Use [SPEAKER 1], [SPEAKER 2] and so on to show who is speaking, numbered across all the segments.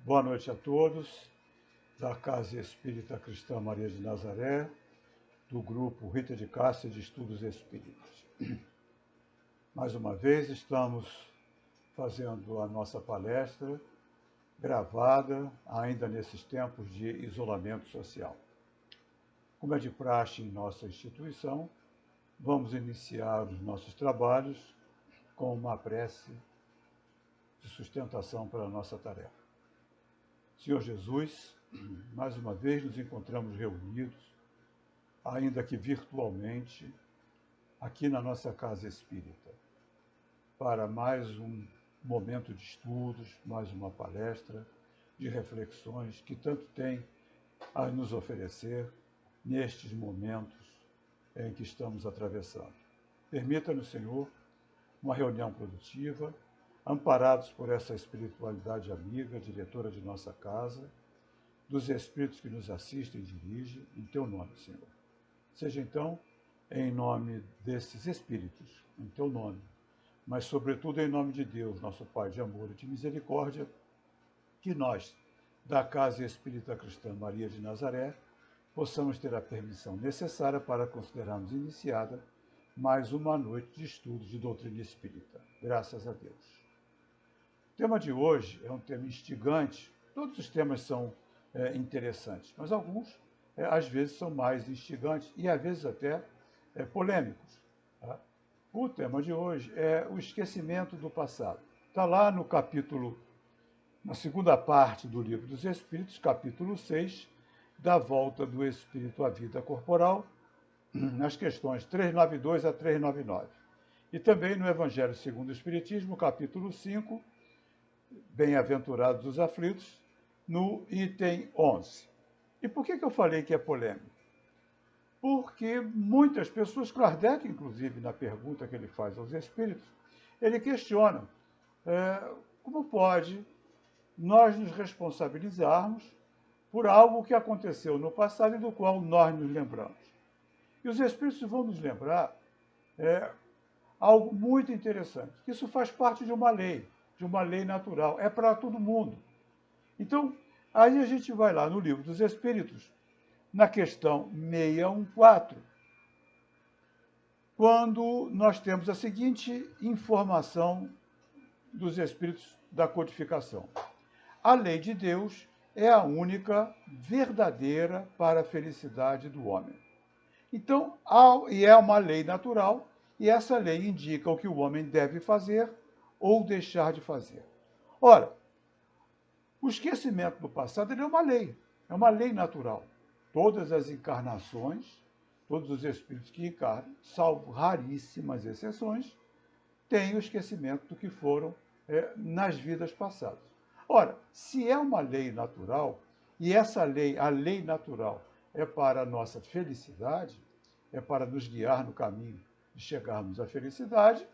[SPEAKER 1] Boa noite a todos da Casa Espírita Cristã Maria de Nazaré, do grupo Rita de Cássia de Estudos Espíritas. Mais uma vez estamos fazendo a nossa palestra gravada, ainda nesses tempos de isolamento social. Como é de praxe em nossa instituição, vamos iniciar os nossos trabalhos com uma prece de sustentação para a nossa tarefa. Senhor Jesus, mais uma vez nos encontramos reunidos, ainda que virtualmente, aqui na nossa casa espírita, para mais um momento de estudos, mais uma palestra, de reflexões que tanto tem a nos oferecer nestes momentos em que estamos atravessando. Permita-nos, Senhor, uma reunião produtiva, amparados por essa espiritualidade amiga, diretora de nossa casa, dos espíritos que nos assistem e dirigem, em teu nome, Senhor. Seja então em nome desses espíritos, em teu nome, mas sobretudo em nome de Deus, nosso Pai de amor e de misericórdia, que nós, da Casa Espírita Cristã Maria de Nazaré, possamos ter a permissão necessária para considerarmos iniciada mais uma noite de estudo de doutrina espírita. Graças a Deus. O tema de hoje é um tema instigante. Todos os temas são interessantes, mas alguns, às vezes, são mais instigantes e, às vezes, até polêmicos. Tá? O tema de hoje é o esquecimento do passado. Está lá no capítulo, na segunda parte do Livro dos Espíritos, capítulo 6, da volta do espírito à vida corporal, nas questões 392 a 399. E também no Evangelho segundo o Espiritismo, capítulo 5, Bem-aventurados os aflitos, no item 11. E por que eu falei que é polêmico? Porque muitas pessoas, Kardec, inclusive, na pergunta que ele faz aos espíritos, ele questiona como pode nós nos responsabilizarmos por algo que aconteceu no passado e do qual nós nos lembramos. E os espíritos vão nos lembrar algo muito interessante, que isso faz parte de uma lei natural, é para todo mundo. Então, aí a gente vai lá no Livro dos Espíritos, na questão 614, quando nós temos a seguinte informação dos Espíritos da codificação. A lei de Deus é a única verdadeira para a felicidade do homem. Então, e é uma lei natural, e essa lei indica o que o homem deve fazer ou deixar de fazer. Ora, o esquecimento do passado é uma lei natural. Todas as encarnações, todos os espíritos que encarnam, salvo raríssimas exceções, têm o esquecimento do que foram nas vidas passadas. Ora, se é uma lei natural, e essa lei, a lei natural, é para a nossa felicidade, é para nos guiar no caminho de chegarmos à felicidade,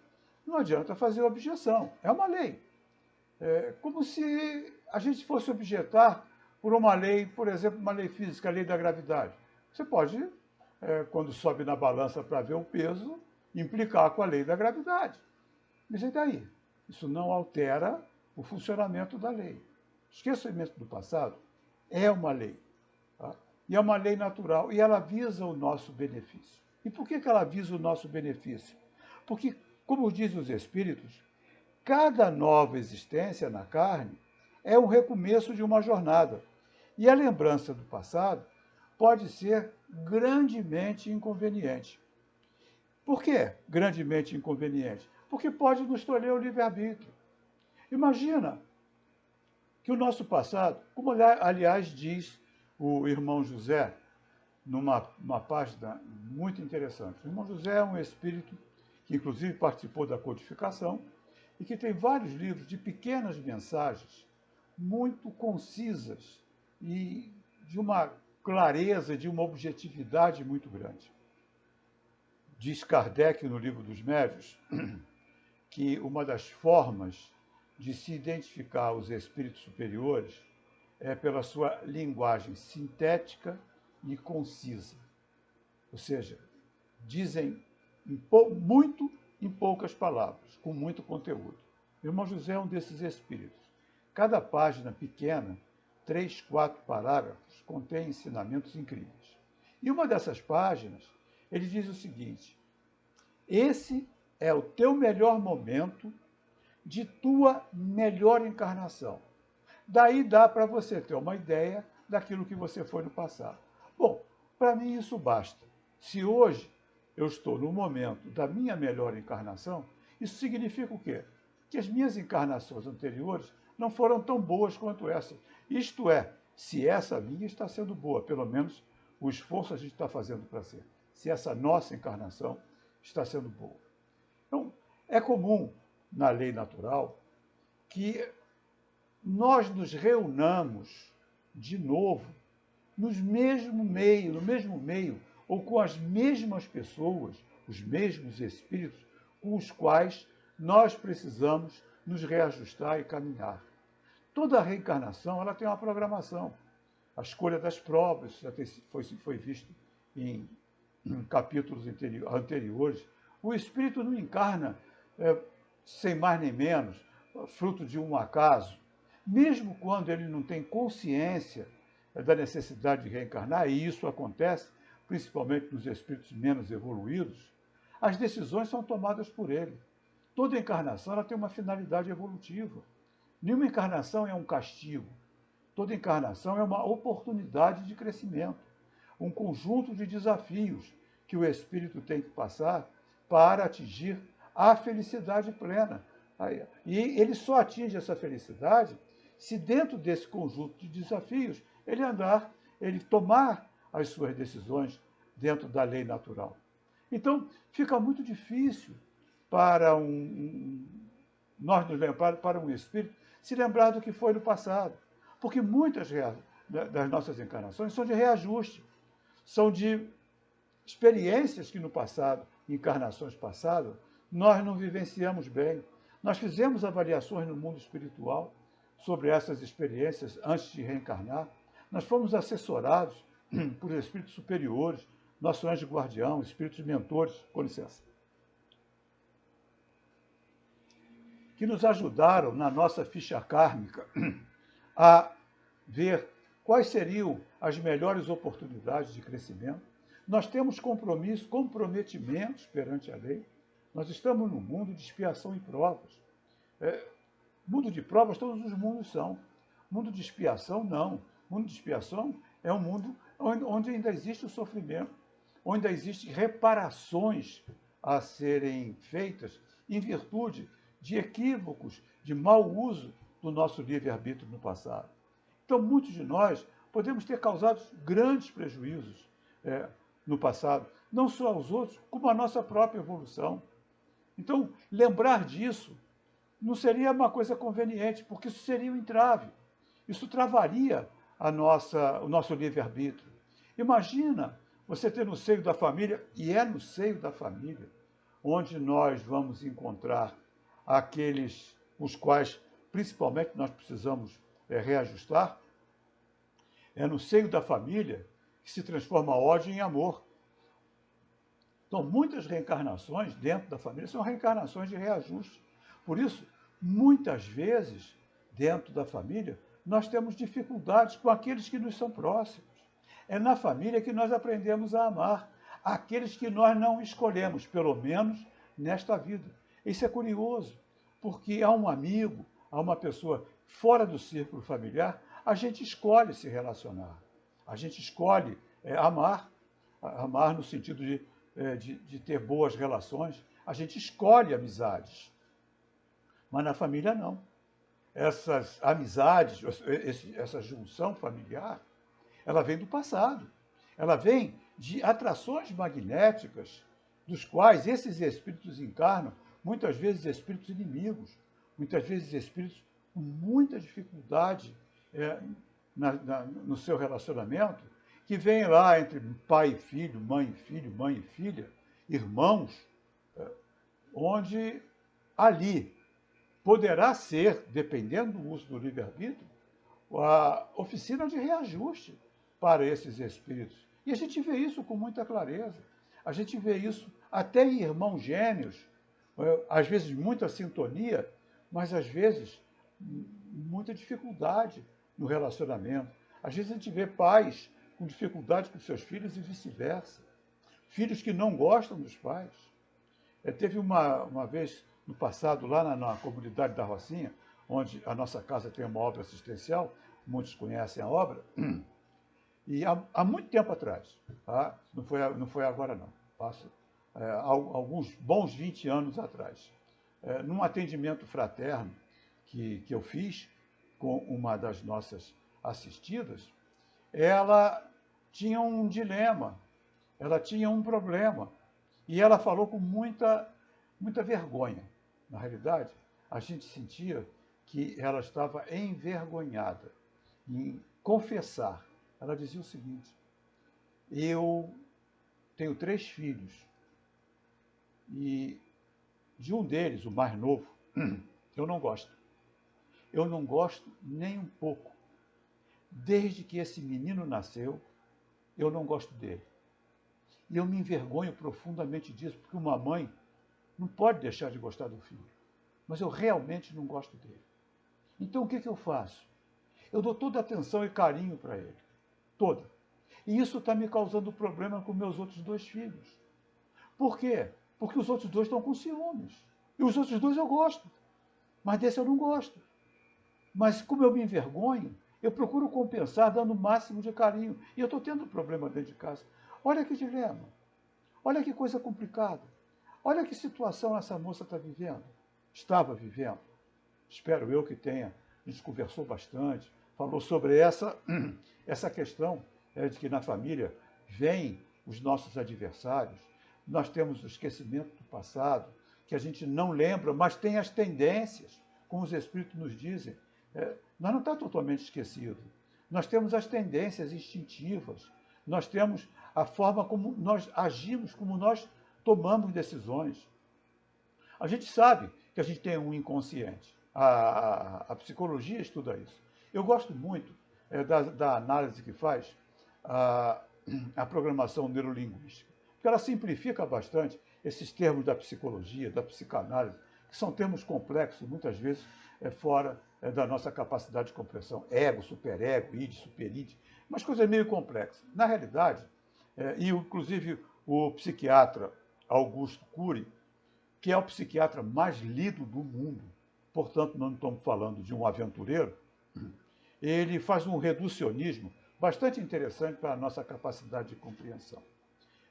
[SPEAKER 1] não adianta fazer objeção. É uma lei. É como se a gente fosse objetar por uma lei, por exemplo, uma lei física, a lei da gravidade. Você pode, quando sobe na balança para ver o peso, implicar com a lei da gravidade. Mas e daí? Isso não altera o funcionamento da lei. O esquecimento do passado é uma lei. Tá? E é uma lei natural, e ela visa o nosso benefício. E por que ela visa o nosso benefício? Porque, como dizem os espíritos, cada nova existência na carne é um recomeço de uma jornada. E a lembrança do passado pode ser grandemente inconveniente. Por que grandemente inconveniente? Porque pode nos tolher o livre-arbítrio. Imagina que o nosso passado, como aliás diz o irmão José, numa página muito interessante. O irmão José é um espírito que, inclusive, participou da codificação e que tem vários livros de pequenas mensagens muito concisas e de uma clareza, de uma objetividade muito grande. Diz Kardec no Livro dos Médiuns que uma das formas de se identificar os espíritos superiores é pela sua linguagem sintética e concisa. Ou seja, dizem muito em poucas palavras, com muito conteúdo. O irmão José é um desses espíritos Cada página pequena, 3, 4 parágrafos, contém ensinamentos incríveis. E uma dessas páginas, ele diz o seguinte: esse é o teu melhor momento de tua melhor encarnação. Daí dá para você ter uma ideia daquilo que você foi no passado. Bom, para mim isso basta. Se hoje eu estou no momento da minha melhor encarnação, isso significa o quê? Que as minhas encarnações anteriores não foram tão boas quanto essa. Isto é, se essa minha está sendo boa, pelo menos o esforço a gente está fazendo para ser. Se essa nossa encarnação está sendo boa. Então, é comum na lei natural que nós nos reunamos de novo no mesmo meio, ou com as mesmas pessoas, os mesmos espíritos, com os quais nós precisamos nos reajustar e caminhar. Toda reencarnação ela tem uma programação. A escolha das provas já foi visto em capítulos anteriores. O espírito não encarna sem mais nem menos, fruto de um acaso. Mesmo quando ele não tem consciência da necessidade de reencarnar, e isso acontece principalmente nos espíritos menos evoluídos, as decisões são tomadas por ele. Toda encarnação ela tem uma finalidade evolutiva. Nenhuma encarnação é um castigo. Toda encarnação é uma oportunidade de crescimento, um conjunto de desafios que o espírito tem que passar para atingir a felicidade plena. E ele só atinge essa felicidade se dentro desse conjunto de desafios ele tomar as suas decisões dentro da lei natural. Então, fica muito difícil para nós nos lembrar, para um espírito, se lembrar do que foi no passado. Porque muitas das nossas encarnações são de reajuste, são de experiências que no passado, encarnações passadas, nós não vivenciamos bem. Nós fizemos avaliações no mundo espiritual sobre essas experiências antes de reencarnar. Nós fomos assessorados por espíritos superiores, nosso anjo guardião, espíritos mentores, com licença, que nos ajudaram na nossa ficha kármica a ver quais seriam as melhores oportunidades de crescimento. Nós temos comprometimentos perante a lei. Nós estamos num mundo de expiação e provas. Mundo de provas todos os mundos são. Mundo de expiação, não. Mundo de expiação é um mundo onde ainda existe o sofrimento, onde ainda existem reparações a serem feitas em virtude de equívocos, de mau uso do nosso livre-arbítrio no passado. Então, muitos de nós podemos ter causado grandes prejuízos no passado, não só aos outros, como à nossa própria evolução. Então, lembrar disso não seria uma coisa conveniente, porque isso seria um entrave. Isso travaria o nosso livre-arbítrio. Imagina você ter no seio da família, e é no seio da família, onde nós vamos encontrar aqueles os quais, principalmente, nós precisamos reajustar. É no seio da família que se transforma ódio em amor. Então, muitas reencarnações dentro da família são reencarnações de reajuste. Por isso, muitas vezes, dentro da família, nós temos dificuldades com aqueles que nos são próximos. É na família que nós aprendemos a amar aqueles que nós não escolhemos, pelo menos nesta vida. Isso é curioso, porque há um amigo, há uma pessoa fora do círculo familiar, a gente escolhe se relacionar. A gente escolhe amar no sentido de ter boas relações. A gente escolhe amizades. Mas na família, não. Essas amizades, essa junção familiar, ela vem do passado. Ela vem de atrações magnéticas, dos quais esses espíritos encarnam, muitas vezes espíritos inimigos, muitas vezes espíritos com muita dificuldade no seu relacionamento, que vem lá entre pai e filho, mãe e filha, irmãos, onde ali poderá ser, dependendo do uso do livre-arbítrio, a oficina de reajuste para esses espíritos. E a gente vê isso com muita clareza. A gente vê isso até em irmãos gêmeos, às vezes muita sintonia, mas às vezes muita dificuldade no relacionamento. Às vezes a gente vê pais com dificuldade com seus filhos e vice-versa. Filhos que não gostam dos pais. Teve uma vez no passado, lá na comunidade da Rocinha, onde a nossa casa tem uma obra assistencial, muitos conhecem a obra, e há muito tempo atrás, tá? Não foi agora não, passa alguns bons 20 anos atrás, num atendimento fraterno que eu fiz com uma das nossas assistidas, ela tinha um dilema, ela tinha um problema, e ela falou com muita vergonha. Na realidade, a gente sentia que ela estava envergonhada em confessar. Ela dizia o seguinte: eu tenho 3 filhos e de um deles, o mais novo, eu não gosto. Eu não gosto nem um pouco. Desde que esse menino nasceu, eu não gosto dele. E eu me envergonho profundamente disso, porque uma mãe não pode deixar de gostar do filho. Mas eu realmente não gosto dele. Então o que eu faço? Eu dou toda atenção e carinho para ele. Toda. E isso está me causando problema com meus outros 2 filhos. Por quê? Porque os outros 2 estão com ciúmes. E os outros 2 eu gosto. Mas desse eu não gosto. Mas como eu me envergonho, eu procuro compensar dando o máximo de carinho. E eu estou tendo um problema dentro de casa. Olha que dilema. Olha que coisa complicada. Olha que situação essa moça está vivendo. Estava vivendo. Espero eu que tenha. A gente conversou bastante, falou sobre essa questão de que na família vêm os nossos adversários. Nós temos o esquecimento do passado, que a gente não lembra, mas tem as tendências, como os Espíritos nos dizem. Nós não está totalmente esquecido. Nós temos as tendências instintivas, nós temos a forma como nós agimos, como nós tomamos decisões. A gente sabe que a gente tem um inconsciente. A psicologia estuda isso. Eu gosto muito da análise que faz a programação neurolinguística, porque ela simplifica bastante esses termos da psicologia, da psicanálise, que são termos complexos, muitas vezes fora da nossa capacidade de compreensão. Ego, superego, id, superid, umas coisas meio complexas. Na realidade, e inclusive o psiquiatra Augusto Cury, que é o psiquiatra mais lido do mundo, portanto, não estamos falando de um aventureiro, ele faz um reducionismo bastante interessante para a nossa capacidade de compreensão.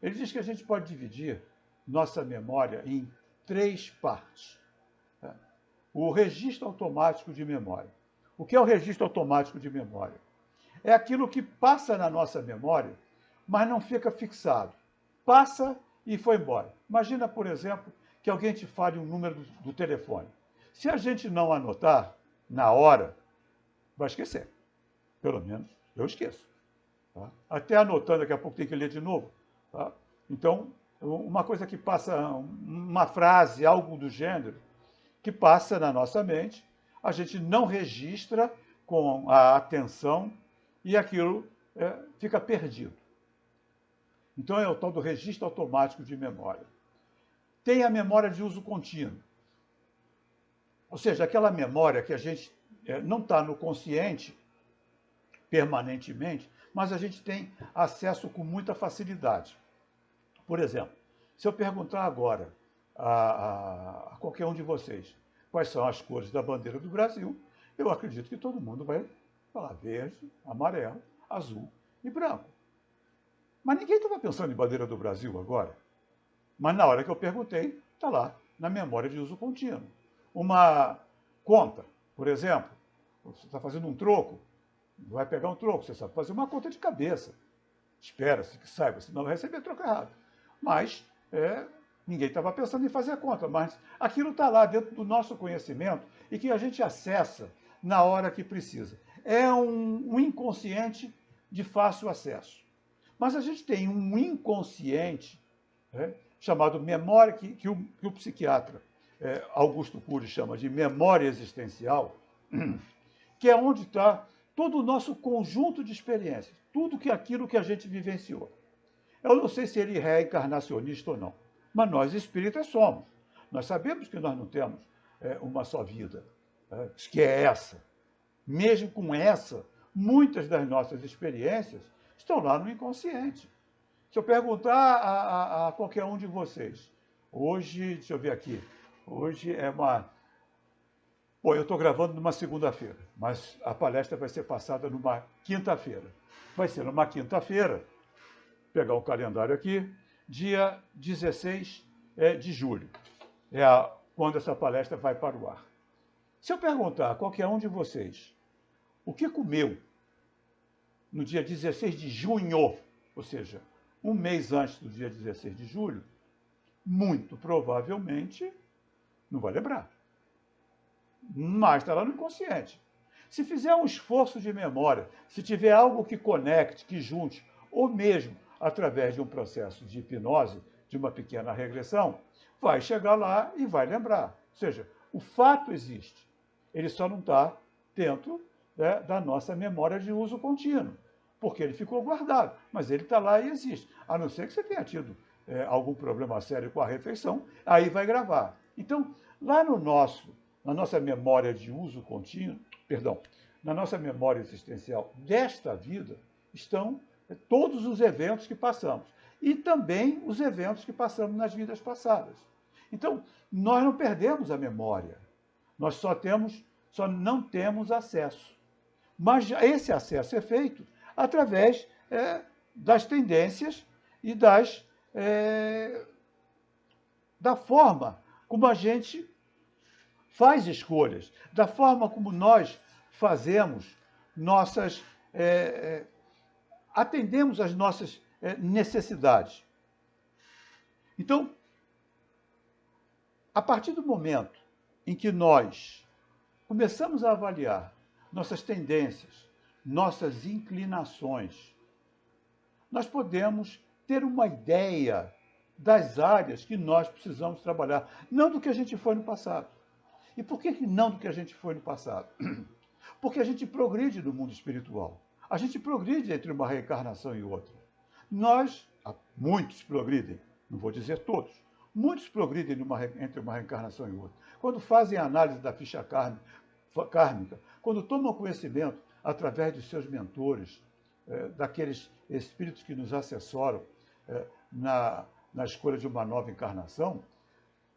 [SPEAKER 1] Ele diz que a gente pode dividir nossa memória em 3 partes. O registro automático de memória. O que é o registro automático de memória? É aquilo que passa na nossa memória, mas não fica fixado. Passa e foi embora. Imagina, por exemplo, que alguém te fale um número do telefone. Se a gente não anotar na hora, vai esquecer. Pelo menos eu esqueço. Tá? Até anotando, daqui a pouco tem que ler de novo. Tá? Então, uma coisa que passa, uma frase, algo do gênero, que passa na nossa mente, a gente não registra com a atenção e aquilo fica perdido. Então é o tal do registro automático de memória. Tem a memória de uso contínuo. Ou seja, aquela memória que a gente não está no consciente permanentemente, mas a gente tem acesso com muita facilidade. Por exemplo, se eu perguntar agora a qualquer um de vocês quais são as cores da bandeira do Brasil, eu acredito que todo mundo vai falar verde, amarelo, azul e branco. Mas ninguém estava pensando em bandeira do Brasil agora. Mas na hora que eu perguntei, está lá, na memória de uso contínuo. Uma conta, por exemplo, você está fazendo um troco, vai pegar um troco, você sabe fazer uma conta de cabeça. Espera-se que saiba, senão vai receber troco errado. Mas ninguém estava pensando em fazer a conta, mas aquilo está lá dentro do nosso conhecimento e que a gente acessa na hora que precisa. É um inconsciente de fácil acesso. Mas a gente tem um inconsciente chamado memória, que o psiquiatra Augusto Cury chama de memória existencial, que é onde está todo o nosso conjunto de experiências, tudo aquilo que a gente vivenciou. Eu não sei se ele é reencarnacionista ou não, mas nós espíritas somos. Nós sabemos que nós não temos uma só vida, que é essa. mesmo com essa, muitas das nossas experiências estão lá no inconsciente. Se eu perguntar a qualquer um de vocês, hoje, deixa eu ver aqui, hoje é uma... Bom, eu estou gravando numa segunda-feira, mas a palestra vai ser passada numa quinta-feira. Vai ser numa quinta-feira, pegar o calendário aqui, dia 16 de julho. Quando essa palestra vai para o ar. Se eu perguntar a qualquer um de vocês o que comeu no dia 16 de junho, ou seja, um mês antes do dia 16 de julho, muito provavelmente não vai lembrar. Mas está lá no inconsciente. Se fizer um esforço de memória, se tiver algo que conecte, que junte, ou mesmo através de um processo de hipnose, de uma pequena regressão, vai chegar lá e vai lembrar. Ou seja, o fato existe. Ele só não está dentro, né, da nossa memória de uso contínuo, porque ele ficou guardado, mas ele está lá e existe. A não ser que você tenha tido algum problema sério com a refeição, aí vai gravar. Então, lá na nossa memória de uso contínuo, perdão, na nossa memória existencial desta vida, estão todos os eventos que passamos. E também os eventos que passamos nas vidas passadas. Então, nós não perdemos a memória. Nós só não temos acesso. Mas esse acesso é feito através das tendências e da forma como a gente faz escolhas, da forma como nós fazemos atendemos às nossas necessidades. Então, a partir do momento em que nós começamos a avaliar nossas tendências, nossas inclinações, nós podemos ter uma ideia das áreas que nós precisamos trabalhar, não do que a gente foi no passado. E por que não do que a gente foi no passado? Porque a gente progride no mundo espiritual. A gente progride entre uma reencarnação e outra. Muitos progridem, não vou dizer todos, muitos progridem entre uma reencarnação e outra. Quando fazem a análise da ficha kármica, quando tomam conhecimento através dos seus mentores, daqueles espíritos que nos assessoram na escolha de uma nova encarnação,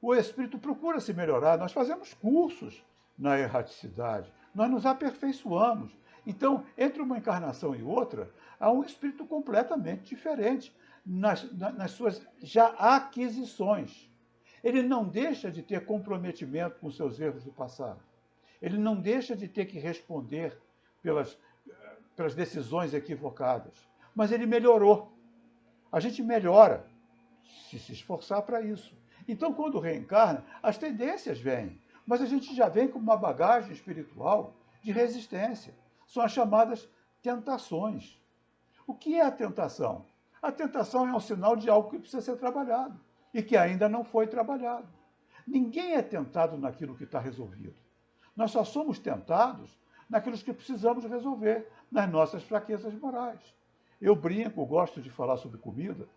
[SPEAKER 1] o espírito procura se melhorar. Nós fazemos cursos na erraticidade, nós nos aperfeiçoamos. Então, entre uma encarnação e outra, há um espírito completamente diferente nas suas já aquisições. Ele não deixa de ter comprometimento com seus erros do passado. Ele não deixa de ter que responder pelas decisões equivocadas. Mas ele melhorou. A gente melhora se esforçar para isso. Então, quando reencarna, as tendências vêm, mas a gente já vem com uma bagagem espiritual de resistência. São as chamadas tentações. O que é a tentação? A tentação é um sinal de algo que precisa ser trabalhado e que ainda não foi trabalhado. Ninguém é tentado naquilo que está resolvido. Nós só somos tentados naquilo que precisamos resolver, nas nossas fraquezas morais. Eu brinco, gosto de falar sobre comida.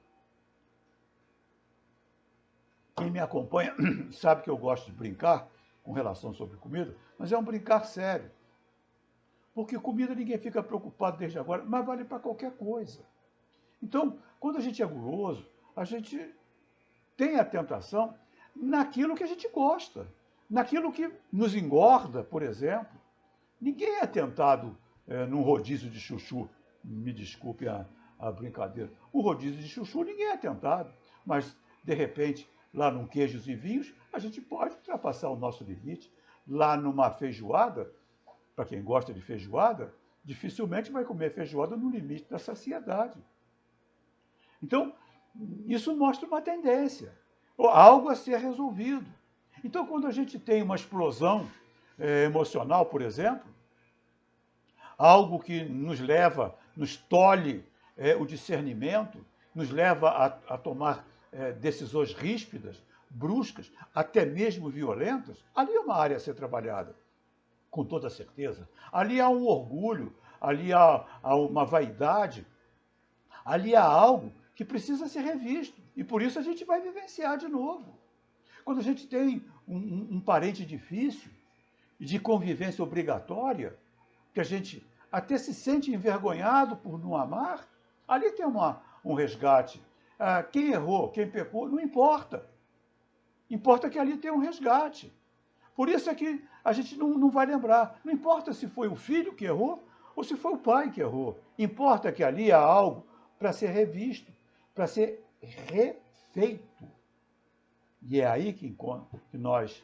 [SPEAKER 1] Quem me acompanha sabe que eu gosto de brincar com relação sobre comida, mas é um brincar sério. Porque comida ninguém fica preocupado desde agora, mas vale para qualquer coisa. Então, quando a gente é guloso, a gente tem a tentação naquilo que a gente gosta, naquilo que nos engorda, por exemplo. Ninguém é tentado num rodízio de chuchu, me desculpe a brincadeira. O rodízio de chuchu ninguém é tentado, mas, de repente, lá num queijos e vinhos, a gente pode ultrapassar o nosso limite. Lá numa feijoada, para quem gosta de feijoada, dificilmente vai comer feijoada no limite da saciedade. Então, isso mostra uma tendência, algo a ser resolvido. Então, quando a gente tem uma explosão emocional, por exemplo, algo que nos tolhe o discernimento, nos leva a tomar decisões ríspidas, bruscas, até mesmo violentas, ali é uma área a ser trabalhada, com toda certeza. Ali há um orgulho, ali há uma vaidade, ali há algo que precisa ser revisto. E por isso a gente vai vivenciar de novo. Quando a gente tem um parente difícil, de convivência obrigatória, que a gente até se sente envergonhado por não amar, ali tem um resgate. Quem errou, quem pecou, não importa. Importa que ali tem um resgate. Por isso é que a gente não vai lembrar. Não importa se foi o filho que errou ou se foi o pai que errou. Importa que ali há algo para ser revisto, para ser refeito. E é aí que nós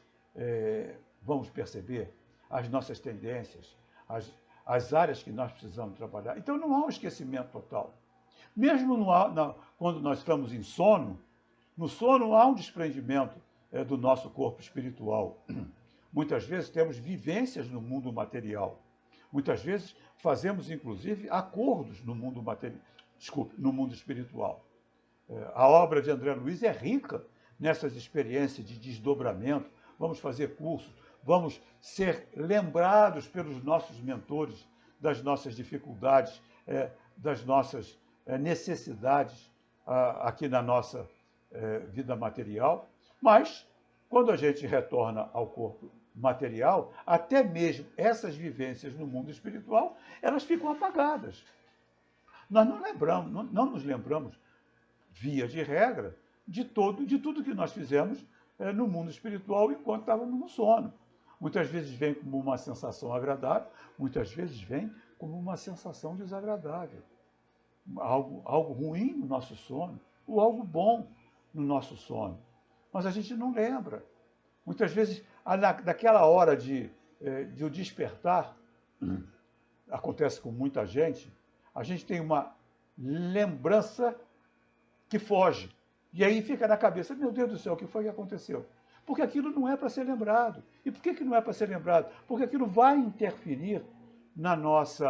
[SPEAKER 1] vamos perceber as nossas tendências, as áreas que nós precisamos trabalhar. Então não há um esquecimento total. Mesmo quando nós estamos em sono, no sono há um desprendimento do nosso corpo espiritual. Muitas vezes temos vivências no mundo material. Muitas vezes fazemos, inclusive, acordos no mundo no mundo espiritual. A obra de André Luiz é rica nessas experiências de desdobramento. Vamos fazer cursos, vamos ser lembrados pelos nossos mentores das nossas dificuldades, das nossas necessidades aqui na nossa vida material. Mas, quando a gente retorna ao corpo material, até mesmo essas vivências no mundo espiritual, elas ficam apagadas. Nós não nos lembramos, via de regra, de tudo que nós fizemos no mundo espiritual enquanto estávamos no sono. Muitas vezes vem como uma sensação agradável, muitas vezes vem como uma sensação desagradável. Algo ruim no nosso sono, ou algo bom no nosso sono. Mas a gente não lembra. Muitas vezes, naquela hora de o despertar, acontece com muita gente, a gente tem uma lembrança que foge. E aí fica na cabeça, meu Deus do céu, o que foi que aconteceu? Porque aquilo não é para ser lembrado. E por que não é para ser lembrado? Porque aquilo vai interferir na nosso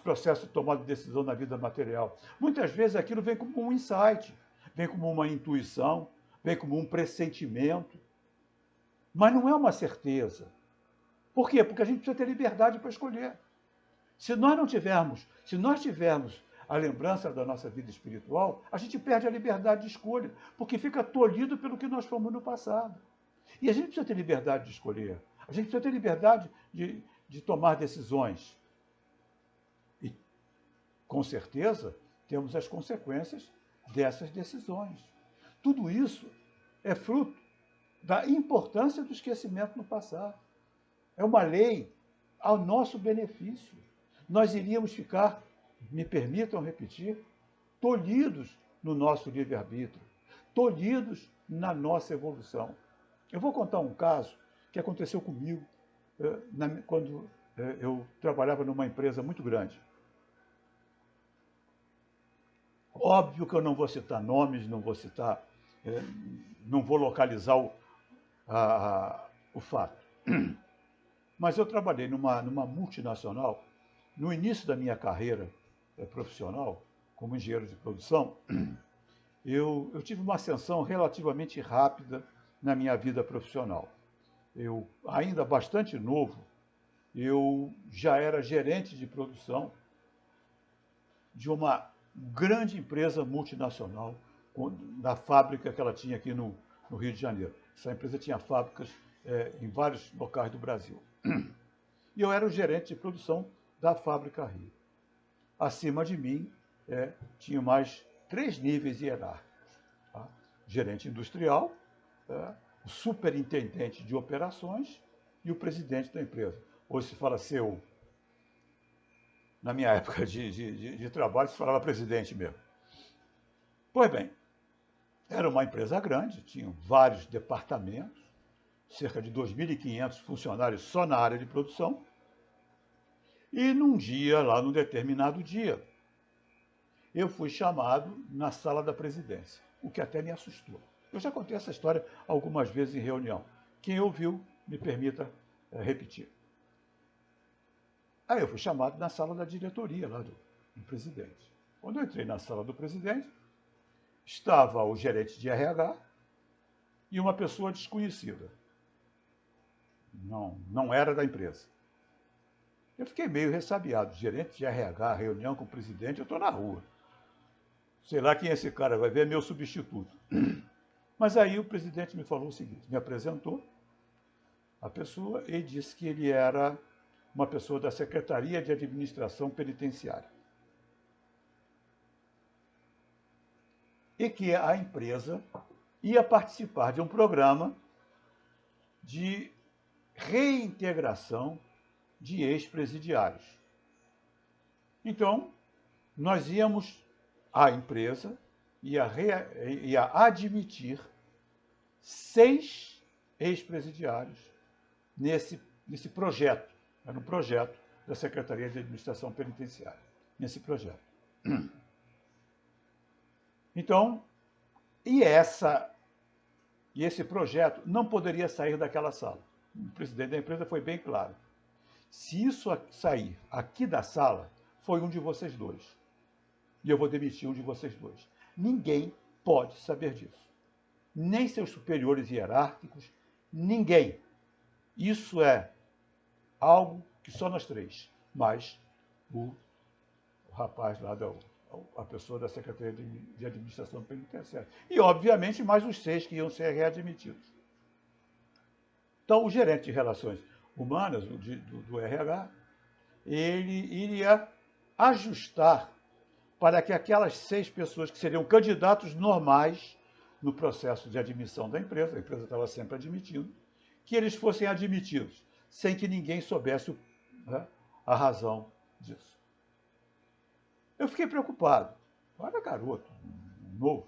[SPEAKER 1] processo de tomada de decisão na vida material. Muitas vezes aquilo vem como um insight, vem como uma intuição, vem como um pressentimento, mas não é uma certeza. Por quê? Porque a gente precisa ter liberdade para escolher. Se nós tivermos a lembrança da nossa vida espiritual, a gente perde a liberdade de escolha, porque fica tolhido pelo que nós fomos no passado. E a gente precisa ter liberdade de escolher. A gente precisa ter liberdade de tomar decisões. E, com certeza, temos as consequências dessas decisões. Tudo isso é fruto da importância do esquecimento no passado. É uma lei ao nosso benefício. Nós iríamos ficar, me permitam repetir, tolhidos no nosso livre-arbítrio, tolhidos na nossa evolução. Eu vou contar um caso que aconteceu comigo quando eu trabalhava numa empresa muito grande. Óbvio que eu não vou citar nomes, não vou localizar o fato. Mas eu trabalhei numa multinacional, no início da minha carreira profissional, como engenheiro de produção, eu tive uma ascensão relativamente rápida na minha vida profissional. Eu, ainda bastante novo, eu já era gerente de produção de uma grande empresa multinacional, da fábrica que ela tinha aqui no Rio de Janeiro. Essa empresa tinha fábricas em vários locais do Brasil. E eu era o gerente de produção da fábrica Rio. Acima de mim, tinha mais 3 níveis hierárquicos. Tá? Gerente industrial, o superintendente de operações e o presidente da empresa. Hoje se fala CEO. Na minha época de trabalho, se falava presidente mesmo. Pois bem, era uma empresa grande, tinha vários departamentos, cerca de 2.500 funcionários só na área de produção. E num determinado dia, eu fui chamado na sala da presidência, o que até me assustou. Eu já contei essa história algumas vezes em reunião. Quem ouviu, me permita repetir. Aí eu fui chamado na sala da diretoria lá do presidente. Quando eu entrei na sala do presidente, estava o gerente de RH e uma pessoa desconhecida. Não era da empresa. Eu fiquei meio ressabiado. Gerente de RH, reunião com o presidente, eu estou na rua. Sei lá quem é esse cara, vai ver, é meu substituto. Mas aí o presidente me falou o seguinte, me apresentou a pessoa e disse que ele era uma pessoa da Secretaria de Administração Penitenciária. E que a empresa ia participar de um programa de reintegração de ex-presidiários. Então, nós íamos, a empresa ia admitir 6 ex-presidiários nesse projeto. Era um projeto da Secretaria de Administração Penitenciária, nesse projeto. Então, esse projeto não poderia sair daquela sala. O presidente da empresa foi bem claro. Se isso sair aqui da sala, foi um de vocês dois. E eu vou demitir um de vocês dois. Ninguém pode saber disso. Nem seus superiores hierárquicos, ninguém. Isso é algo que só nós 3, mais o rapaz lá, a pessoa da Secretaria de Administração Penitenciária. E, obviamente, mais os 6 que iam ser readmitidos. Então, o gerente de Relações Humanas, do RH, ele iria ajustar para que aquelas 6 pessoas que seriam candidatos normais no processo de admissão da empresa, a empresa estava sempre admitindo, que eles fossem admitidos, sem que ninguém soubesse a razão disso. Eu fiquei preocupado. Eu era garoto, novo,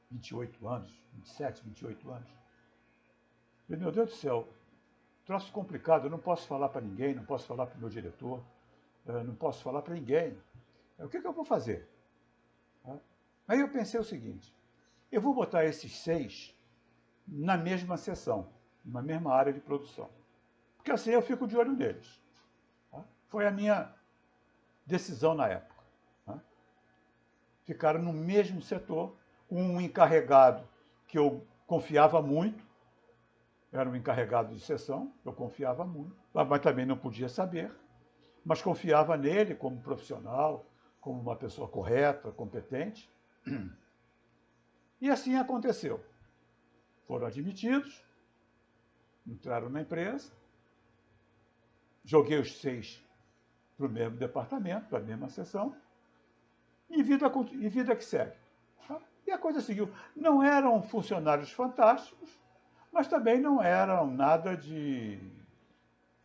[SPEAKER 1] 28 anos, 27, 28 anos. Eu, meu Deus do céu, troço complicado, eu não posso falar para ninguém, não posso falar para o meu diretor, não posso falar para ninguém. O que eu vou fazer? Aí eu pensei o seguinte, eu vou botar esses 6 na mesma seção, na mesma área de produção. Porque assim eu fico de olho neles. Foi a minha decisão na época. Ficaram no mesmo setor, um encarregado que eu confiava muito, era um encarregado de seção, eu confiava muito, mas também não podia saber, mas confiava nele como profissional, como uma pessoa correta, competente. E assim aconteceu. Foram admitidos, entraram na empresa, joguei os 6 para o mesmo departamento, para a mesma seção, e vida que segue. E a coisa seguiu. Não eram funcionários fantásticos, mas também não eram nada de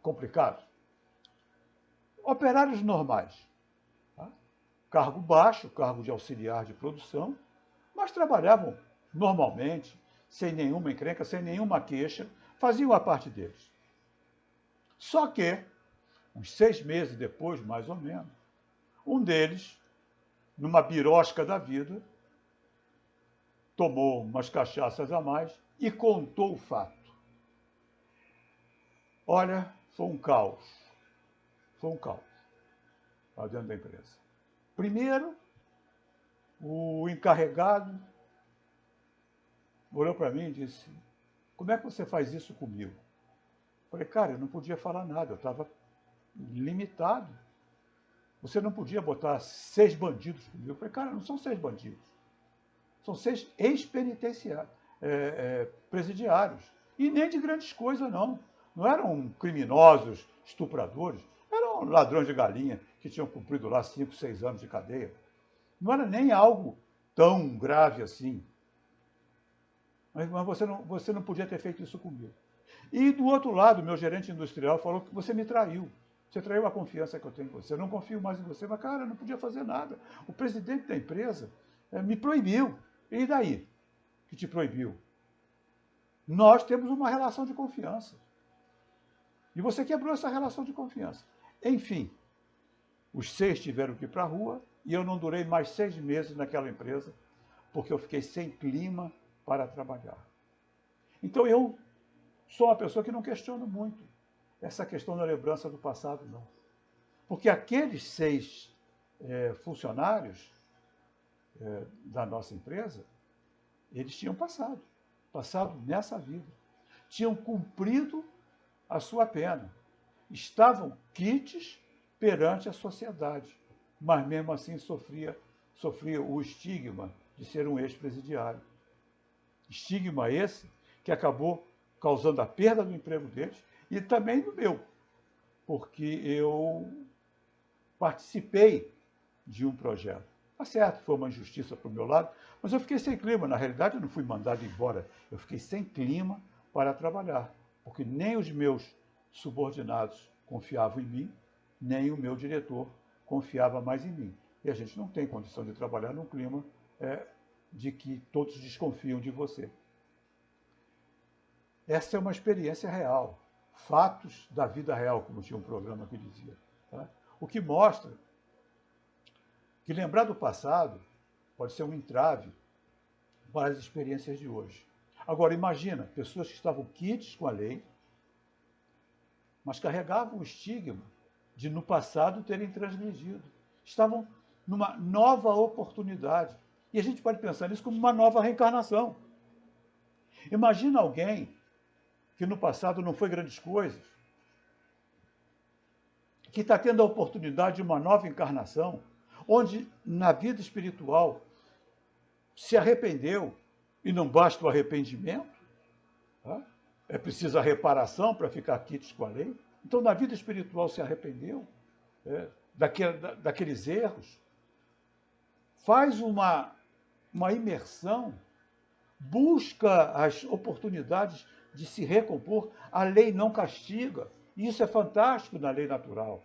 [SPEAKER 1] complicado. Operários normais. Cargo baixo, cargo de auxiliar de produção, mas trabalhavam normalmente, sem nenhuma encrenca, sem nenhuma queixa, faziam a parte deles. Só que, uns 6 meses depois, mais ou menos, um deles, numa birosca da vida, tomou umas cachaças a mais e contou o fato. Olha, foi um caos. Foi um caos lá dentro da empresa. Primeiro, o encarregado olhou para mim e disse, como é que você faz isso comigo? Falei, cara, eu não podia falar nada, eu estava limitado. Você não podia botar 6 bandidos comigo. Eu falei, cara, não são 6 bandidos. São 6 ex-penitenciários, presidiários. E nem de grandes coisas, não. Não eram criminosos, estupradores. Eram ladrões de galinha que tinham cumprido lá 5, 6 anos de cadeia. Não era nem algo tão grave assim. Mas você não podia ter feito isso comigo. E do outro lado, meu gerente industrial falou que você me traiu. Você traiu a confiança que eu tenho em você. Eu não confio mais em você. Mas, cara, eu não podia fazer nada. O presidente da empresa me proibiu. E daí que te proibiu? Nós temos uma relação de confiança. E você quebrou essa relação de confiança. Enfim, os 6 tiveram que ir para a rua e eu não durei mais 6 meses naquela empresa porque eu fiquei sem clima para trabalhar. Então eu sou uma pessoa que não questiono muito essa questão da lembrança do passado, não. Porque aqueles 6 funcionários da nossa empresa, eles tinham passado nessa vida. Tinham cumprido a sua pena. Estavam quites perante a sociedade, mas mesmo assim sofria o estigma de ser um ex-presidiário. Estigma esse que acabou causando a perda do emprego deles e também do meu. porque eu participei de um projeto. Tá certo, foi uma injustiça para o meu lado, mas eu fiquei sem clima. Na realidade, eu não fui mandado embora. Eu fiquei sem clima para trabalhar, porque nem os meus subordinados confiavam em mim, nem o meu diretor confiava mais em mim. E a gente não tem condição de trabalhar num clima de que todos desconfiam de você. Essa é uma experiência real. Fatos da vida real, como tinha um programa que dizia. Tá? O que mostra que lembrar do passado pode ser um entrave para as experiências de hoje. Agora, imagina pessoas que estavam quites com a lei, mas carregavam o estigma de, no passado, terem transgredido. Estavam numa nova oportunidade. E a gente pode pensar nisso como uma nova reencarnação. Imagina alguém que no passado não foi grandes coisas, que está tendo a oportunidade de uma nova encarnação, onde na vida espiritual se arrependeu, e não basta o arrependimento, tá? É preciso a reparação para ficar quites com a lei. Então, na vida espiritual se arrependeu daqueles erros, faz uma imersão, busca as oportunidades de se recompor. A lei não castiga, e isso é fantástico na lei natural.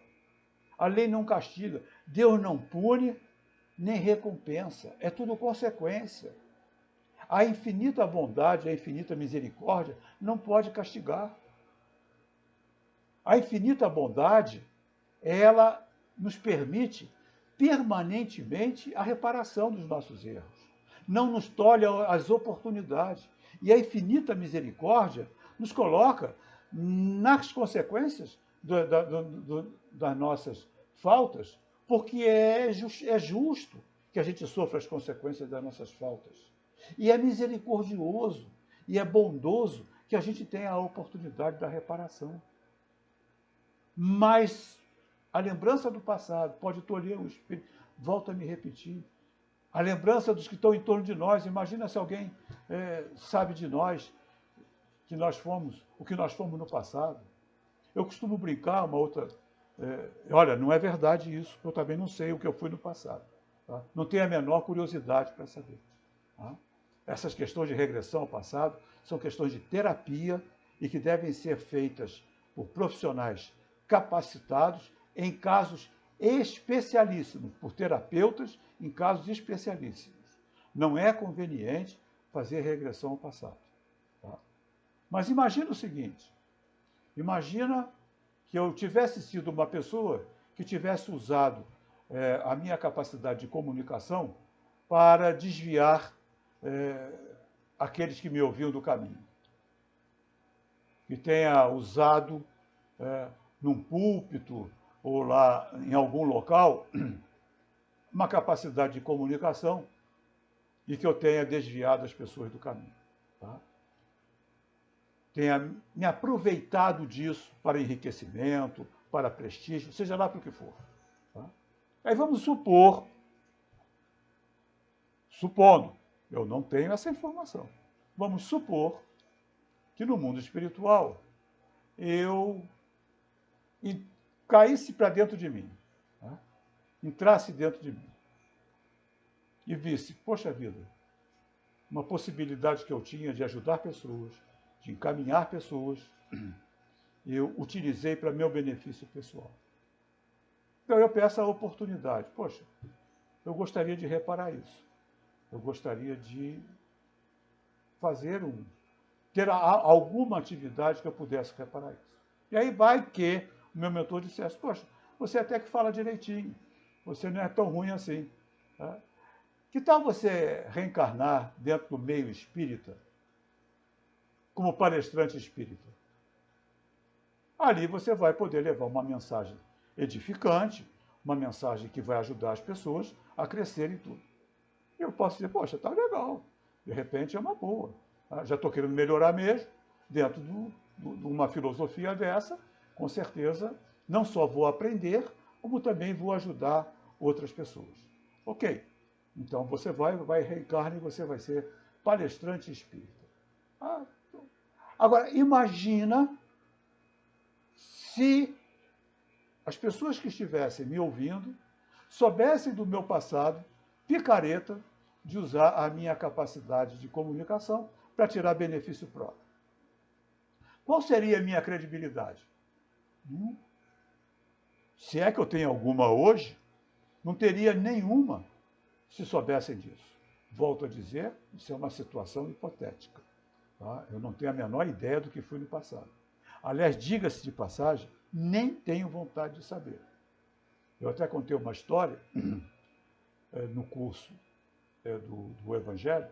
[SPEAKER 1] A lei não castiga, Deus não pune, nem recompensa, é tudo consequência. A infinita bondade, a infinita misericórdia não pode castigar. A infinita bondade, ela nos permite permanentemente a reparação dos nossos erros. Não nos tolhe as oportunidades. E a infinita misericórdia nos coloca nas consequências das nossas faltas, porque é justo que a gente sofra as consequências das nossas faltas. E é misericordioso e é bondoso que a gente tenha a oportunidade da reparação. Mas a lembrança do passado pode tolher o espírito. Volto a me repetir. A lembrança dos que estão em torno de nós. Imagina se alguém sabe de nós, que nós fomos, o que nós fomos no passado. Eu costumo brincar, uma outra... olha, não é verdade isso, eu também não sei o que eu fui no passado. Tá? Não tenho a menor curiosidade para saber. Tá? Essas questões de regressão ao passado são questões de terapia e que devem ser feitas por profissionais capacitados em casos especialíssimos, por terapeutas em casos especialíssimos. Não é conveniente fazer regressão ao passado. Tá? Mas imagina o seguinte, imagina que eu tivesse sido uma pessoa que tivesse usado a minha capacidade de comunicação para desviar aqueles que me ouviam do caminho. Que tenha usado num púlpito ou lá em algum local uma capacidade de comunicação e que eu tenha desviado as pessoas do caminho. Tá? Tenha me aproveitado disso para enriquecimento, para prestígio, seja lá para o que for. Tá? Aí vamos supondo, eu não tenho essa informação, vamos supor que no mundo espiritual eu caísse para dentro de mim, tá? Entrasse dentro de mim e visse, poxa vida, uma possibilidade que eu tinha de ajudar pessoas, de encaminhar pessoas, eu utilizei para meu benefício pessoal. Então eu peço a oportunidade. Poxa, eu gostaria de reparar isso. Eu gostaria de ter alguma atividade que eu pudesse reparar isso. E aí vai que o meu mentor dissesse, poxa, você até que fala direitinho, você não é tão ruim assim. Tá? Que tal você reencarnar dentro do meio espírita como palestrante espírita? Ali você vai poder levar uma mensagem edificante, uma mensagem que vai ajudar as pessoas a crescerem tudo. E eu posso dizer, poxa, tá legal, de repente é uma boa. Já estou querendo melhorar mesmo, dentro de uma filosofia dessa, com certeza, não só vou aprender, como também vou ajudar outras pessoas. Ok, então você vai reencarnar e você vai ser palestrante espírita. Agora, imagina se as pessoas que estivessem me ouvindo soubessem do meu passado, picareta, de usar a minha capacidade de comunicação para tirar benefício próprio. Qual seria a minha credibilidade? Se é que eu tenho alguma hoje, não teria nenhuma se soubessem disso. Volto a dizer, isso é uma situação hipotética. Tá? Eu não tenho a menor ideia do que fui no passado. Aliás, diga-se de passagem, nem tenho vontade de saber. Eu até contei uma história no curso do Evangelho,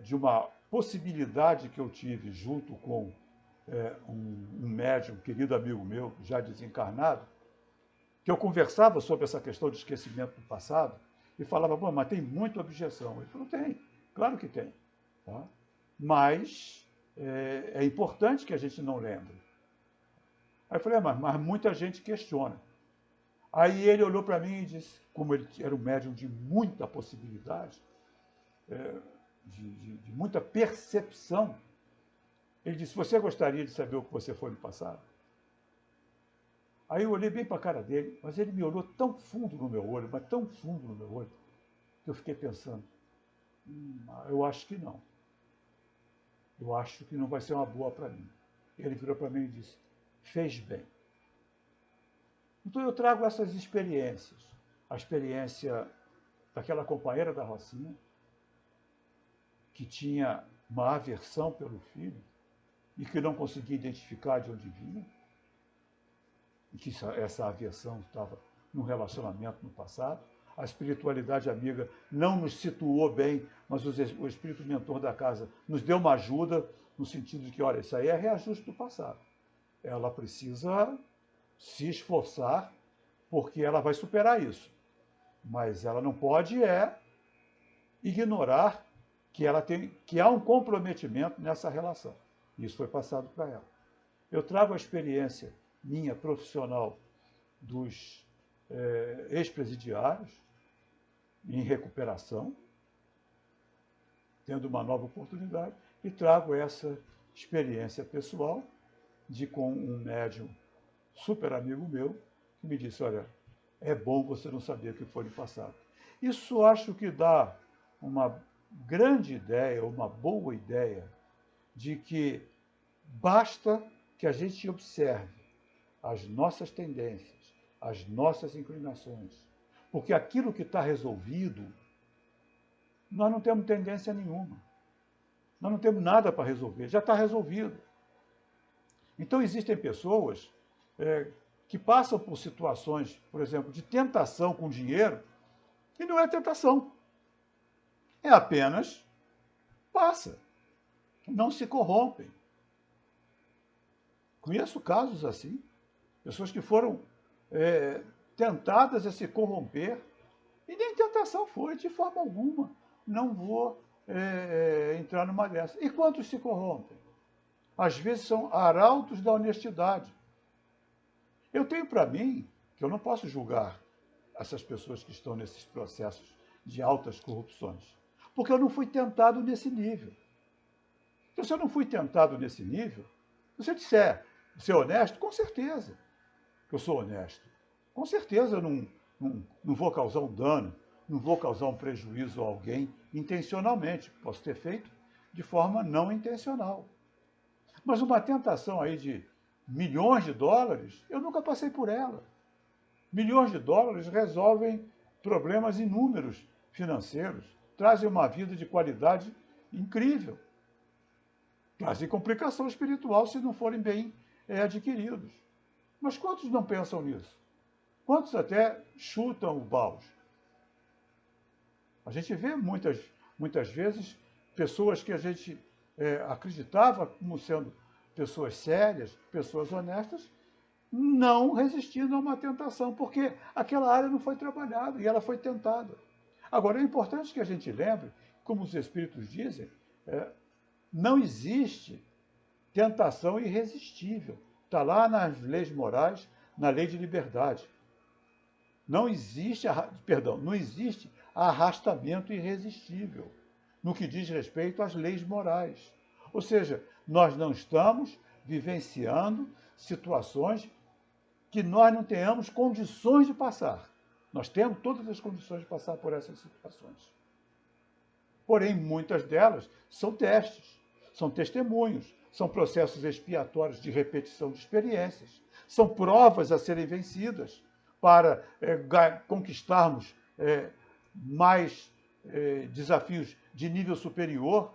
[SPEAKER 1] de uma possibilidade que eu tive junto com um médium, querido amigo meu, já desencarnado, que eu conversava sobre essa questão de esquecimento do passado e falava, bom, mas tem muita objeção. Ele falou, tem, claro que tem. Tá? Mas é importante que a gente não lembre. Aí eu falei, mas muita gente questiona. Aí ele olhou para mim e disse, como ele era um médium de muita possibilidade, de muita percepção, ele disse, você gostaria de saber o que você foi no passado? Aí eu olhei bem para a cara dele, mas ele me olhou tão fundo no meu olho, mas tão fundo no meu olho, que eu fiquei pensando, eu acho que não. Eu acho que não vai ser uma boa para mim. Ele virou para mim e disse, fez bem. Então eu trago essas experiências. A experiência daquela companheira da Rocinha, que tinha uma aversão pelo filho e que não conseguia identificar de onde vinha, e que essa aversão estava num relacionamento no passado. A espiritualidade amiga não nos situou bem, mas o espírito mentor da casa nos deu uma ajuda no sentido de que, olha, isso aí é reajuste do passado. Ela precisa se esforçar porque ela vai superar isso. Mas ela não pode ignorar que há um comprometimento nessa relação. Isso foi passado para ela. Eu trago a experiência minha profissional dos ex-presidiários em recuperação, tendo uma nova oportunidade, e trago essa experiência pessoal com um médium super amigo meu, que me disse, olha, é bom você não saber o que foi no passado. Isso acho que dá uma grande ideia, uma boa ideia, de que basta que a gente observe as nossas tendências, as nossas inclinações, porque aquilo que está resolvido, nós não temos tendência nenhuma. Nós não temos nada para resolver, já está resolvido. Então existem pessoas que passam por situações, por exemplo, de tentação com dinheiro, e não é tentação. É apenas passa. Não se corrompem. Conheço casos assim, pessoas que foram tentadas a se corromper, e nem tentação foi, de forma alguma. Não vou entrar numa dessas. E quantos se corrompem? Às vezes são arautos da honestidade. Eu tenho para mim que eu não posso julgar essas pessoas que estão nesses processos de altas corrupções, porque eu não fui tentado nesse nível. Então, se eu não fui tentado nesse nível, se você disser ser honesto, com certeza que eu sou honesto. Com certeza eu não vou causar um dano, não vou causar um prejuízo a alguém intencionalmente. Posso ter feito de forma não intencional. Mas uma tentação aí de milhões de dólares, eu nunca passei por ela. Milhões de dólares resolvem problemas inúmeros financeiros, trazem uma vida de qualidade incrível, trazem complicação espiritual se não forem bem adquiridos. Mas quantos não pensam nisso? Quantos até chutam o balde? A gente vê muitas vezes pessoas que a gente acreditava como sendo pessoas sérias, pessoas honestas, não resistindo a uma tentação, porque aquela área não foi trabalhada e ela foi tentada. Agora, é importante que a gente lembre, como os Espíritos dizem, não existe tentação irresistível. Está lá nas leis morais, na lei de liberdade. Não existe arrastamento irresistível no que diz respeito às leis morais. Ou seja, nós não estamos vivenciando situações que nós não tenhamos condições de passar. Nós temos todas as condições de passar por essas situações. Porém, muitas delas são testes, são testemunhos, são processos expiatórios de repetição de experiências, são provas a serem vencidas para conquistarmos mais desafios de nível superior.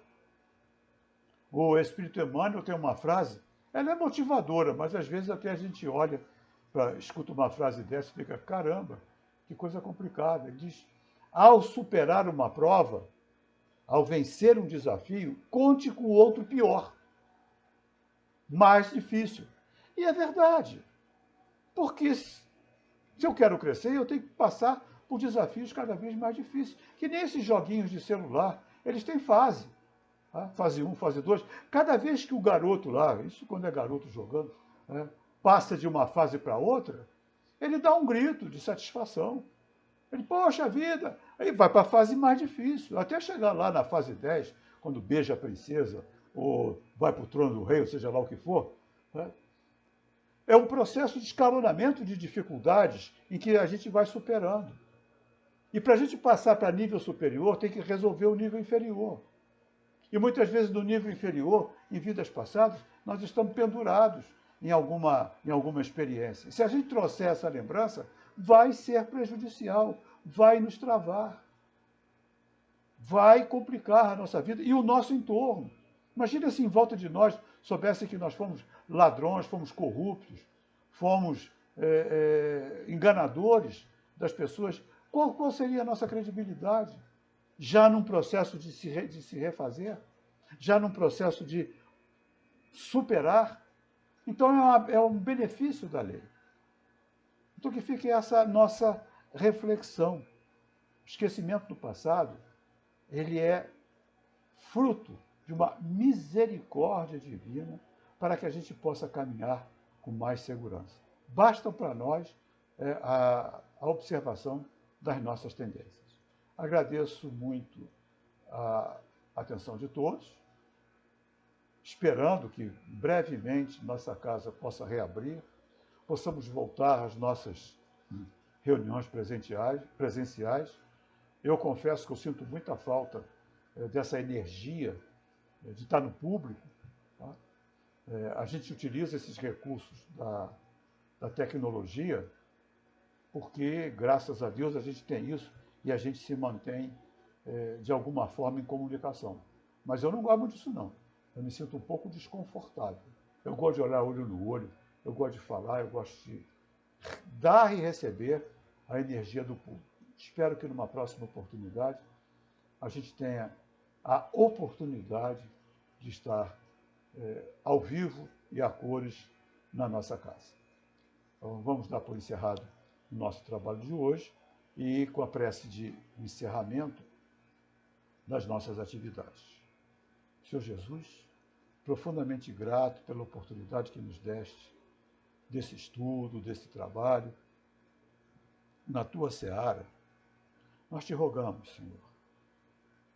[SPEAKER 1] O Espírito Emmanuel tem uma frase, ela é motivadora, mas às vezes até a gente olha, escuta uma frase dessa e fica, caramba, que coisa complicada. Ele diz, ao superar uma prova, ao vencer um desafio, conte com o outro pior, mais difícil. E é verdade, porque se eu quero crescer, eu tenho que passar por desafios cada vez mais difíceis, que nem esses joguinhos de celular, eles têm fase. Fase 1, fase 2. Cada vez que o garoto lá, isso quando é garoto jogando, passa de uma fase para outra, ele dá um grito de satisfação. Ele, poxa vida, aí vai para a fase mais difícil, até chegar lá na fase 10, quando beija a princesa, ou vai para o trono do rei, ou seja lá o que for. É um processo de escalonamento de dificuldades em que a gente vai superando. E para a gente passar para nível superior, tem que resolver o nível inferior. E muitas vezes no nível inferior, em vidas passadas, nós estamos pendurados em alguma experiência. Se a gente trouxer essa lembrança, vai ser prejudicial, vai nos travar, vai complicar a nossa vida e o nosso entorno. Imagina se em volta de nós soubessem que nós fomos ladrões, fomos corruptos, fomos enganadores das pessoas. Qual seria a nossa credibilidade? Já num processo de se refazer? Já num processo de superar? Então é um benefício da lei. Então que fique essa nossa reflexão. O esquecimento do passado, ele é fruto de uma misericórdia divina para que a gente possa caminhar com mais segurança. Basta para nós a observação das nossas tendências. Agradeço muito a atenção de todos, esperando que brevemente nossa casa possa reabrir, possamos voltar às nossas reuniões presenciais. Eu confesso que eu sinto muita falta dessa energia de estar no público. Tá? A gente utiliza esses recursos da tecnologia porque, graças a Deus, a gente tem isso e a gente se mantém, de alguma forma, em comunicação. Mas eu não gosto disso, não. Eu me sinto um pouco desconfortável. Eu gosto de olhar olho no olho, eu gosto de falar, eu gosto de dar e receber a energia do público. Espero que numa próxima oportunidade a gente tenha a oportunidade de estar ao vivo e a cores na nossa casa. Então, vamos dar por encerrado o nosso trabalho de hoje e com a prece de encerramento das nossas atividades. Senhor Jesus, profundamente grato pela oportunidade que nos deste desse estudo, desse trabalho, na tua seara, nós te rogamos, Senhor,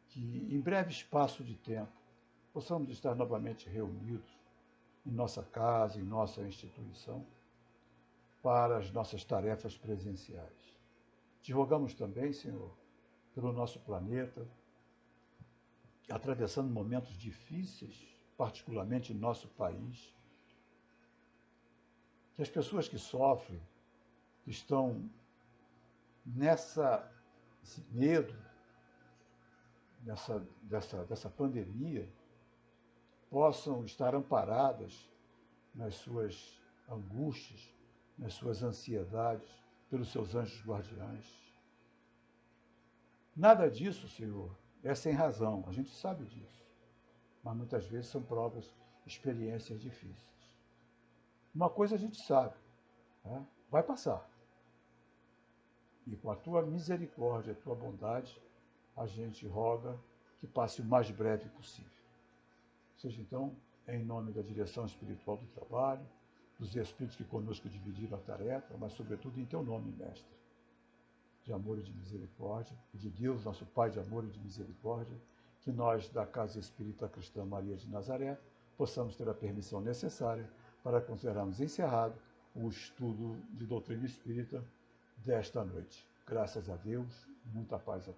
[SPEAKER 1] que em breve espaço de tempo possamos estar novamente reunidos em nossa casa, em nossa instituição, para as nossas tarefas presenciais. Te rogamos também, Senhor, pelo nosso planeta, atravessando momentos difíceis, particularmente em nosso país, que as pessoas que sofrem, que estão nesse medo, dessa pandemia, possam estar amparadas nas suas angústias, nas suas ansiedades, pelos seus anjos guardiães. Nada disso, Senhor, é sem razão, a gente sabe disso, mas muitas vezes são provas, experiências difíceis. Uma coisa a gente sabe, vai passar. E com a tua misericórdia, a tua bondade, a gente roga que passe o mais breve possível. Seja então, em nome da direção espiritual do trabalho, dos espíritos que conosco dividiram a tarefa, mas sobretudo em teu nome, Mestre, de amor e de misericórdia, e de Deus, nosso Pai de amor e de misericórdia, que nós, da Casa Espírita Cristã Maria de Nazaré, possamos ter a permissão necessária para considerarmos encerrado o estudo de doutrina espírita desta noite. Graças a Deus, muita paz a todos.